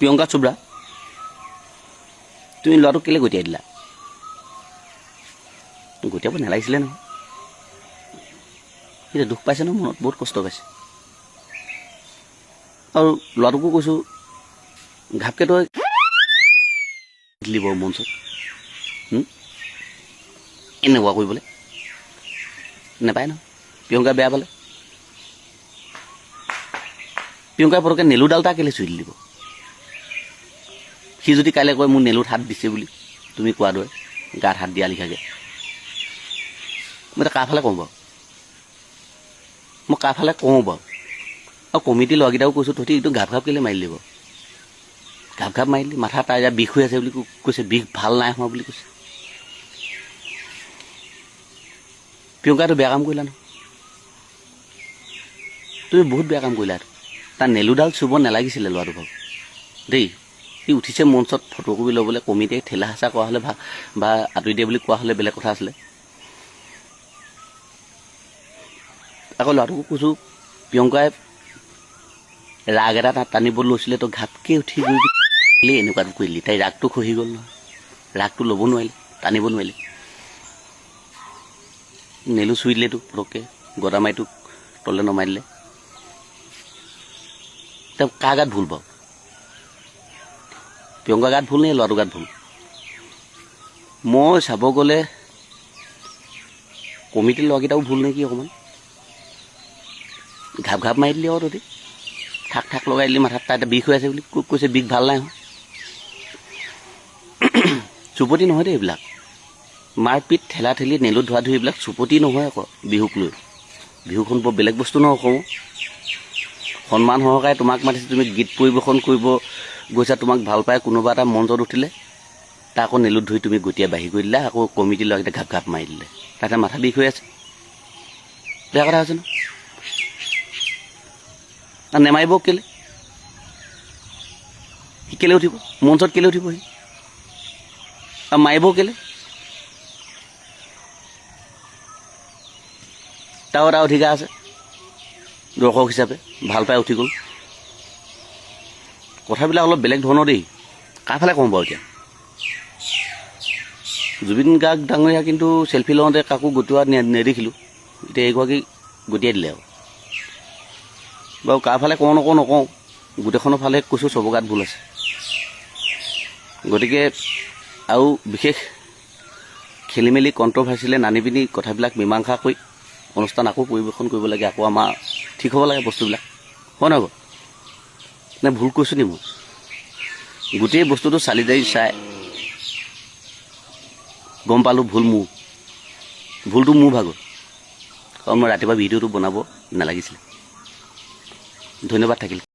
প্ৰিয়ংকা চোপ্ৰা তুমি ল'ৰাটোক কেলৈ গতিয়াই দিলা গতিয়াব নালাগিছিলে নহয় এতিয়া দুখ পাইছে ন মনত বহুত কষ্ট পাইছে আৰু ল'ৰাটোকো কৈছোঁ ঘাপকৈ তই দিলি বাৰু মঞ্চত এনেকুৱা কৰিবলৈ নাপায় ন প্ৰিয়ংকা বেয়া পালে প্ৰিয়ংকাই পটককৈ নেলুডাল তাৰ কেলৈ চুই দিব সি যদি কাইলৈ কয় মোৰ নেলুত হাত দিছে বুলি তুমি কোৱা দৰে গাত হাত দিয়া লিখাকৈ মই এতিয়া কাৰ ফালে কওঁ বাৰু মই কাৰ ফালে কওঁ বাৰু আৰু কমিটি ল'ৰাকেইটাও কৈছোঁ তহঁতি এইটো ঘাপ ঘাপ কেলৈ মাৰি দিব ঘাপ ঘাপ মাৰিলি মাথা তাৰ ইয়াত বিষ হৈ আছে বুলি কৈছে বিষ ভাল নাই হোৱা বুলি কৈছে প্ৰিয়ংকাটো বেয়া কাম কৰিলা ন তুমি বহুত বেয়া কাম কৰিলা তাৰ নেলুডাল চুব নালাগিছিলে ল'ৰাটো ভাগ দেই সি উঠিছে মঞ্চত ফটোকপি ল'বলৈ কমিটিয়ে ঠেলা হেঁচা কৰা হ'লে বা আঁতৰি দিয়ে বুলি কোৱা হ'লে বেলেগ কথা আছিলে আকৌ ল'ৰাটোকো কৈছোঁ প্ৰিয়ংকাই ৰাগ এটা তাত টানিব লৈছিলে তই ঘাপকৈ উঠি গৈ এনেকুৱাটো কৰিলি তাই ৰাগটো খহি গ'ল নহয় ৰাগটো ল'ব নোৱাৰিলে টানিব নোৱাৰিলে নেলু চুই দিলেতো পটককৈ গদামাৰিটোক তললৈ নমাই দিলে তেওঁ কাৰ গাত ভুল বাৰু প্ৰিয়ংকা গাত ভুল নে ল'ৰাটোৰ গাত ভুল মই চাব গ'লে কমিটিৰ ল'ৰাকেইটাও ভুল নেকি অকণমান ঘাপ ঘাপ মাৰি দিলি আৰু তহঁতি ঠাক ঠাক লগাই দিলি মাথাত তাত বিষ হৈ আছে বুলি কৈছে বিষ ভাল নাই হোৱা চুপতি নহয় দেই এইবিলাক মাৰপিট ঠেলা ঠেলি নেলুত ধোৱা ধুই এইবিলাক চুপতি নহয় আকৌ বিহুক লৈ বিহুখন বৰ বেলেগ বস্তু নহয় কওঁ সন্মান সহকাৰে তোমাক মাতিছে তুমি গীত পৰিৱেশন কৰিব গৈছা তোমাক ভাল পাই কোনোবা এটা মঞ্চত উঠিলে তাক আকৌ নেলুত ধুই তুমি গতিয়াই বাঢ়ি কৰি দিলা আকৌ কমিটিৰ ল'ৰাকেইটা ঘাপ ঘাপ মাৰি দিলে তাতে মাথা বিষ হৈ আছে বেয়া কথা হৈছে ন নেমাৰিব কেলৈ সি কেলৈ উঠিব মঞ্চত কেলৈ উঠিব সি আৰু মাৰিব কেলৈ তাৰো এটা অধিকাৰ আছে দৰ্শক হিচাপে ভাল পাই উঠি গ'ল কথাবিলাক অলপ বেলেগ ধৰণৰ দেই কাৰ ফালে কওঁ বাৰু এতিয়া জুবিন গাৰ্গ ডাঙৰীয়া কিন্তু চেল্ফি লওঁতে কাকো গটোৱা নেদেখিলোঁ এতিয়া এইগৰাকী গতিয়াই দিলে আৰু বাৰু কাৰ ফালে কওঁ নকওঁ গোটেইখনৰ ফালে কৈছোঁ চবৰ গাত ভুল আছে গতিকে আৰু বিশেষ খেলি মেলি কণ্ট্ৰভাৰ্চিলে নানি পিনি কথাবিলাক মীমাংসা কৰি অনুষ্ঠান আকৌ পৰিৱেশন কৰিব লাগে আকৌ আমাৰ ঠিক হ'ব লাগে বস্তুবিলাক হয় নহয় বাৰু নে ভুল কৈছোঁ নি মই গোটেই বস্তুটো চালি জাৰি চাই গম পালোঁ ভুলটো মোৰ ভাগৰ কাৰণ মই ৰাতিপুৱা ভিডিঅ'টো বনাব নালাগিছিলে ধন্যবাদ থাকিল।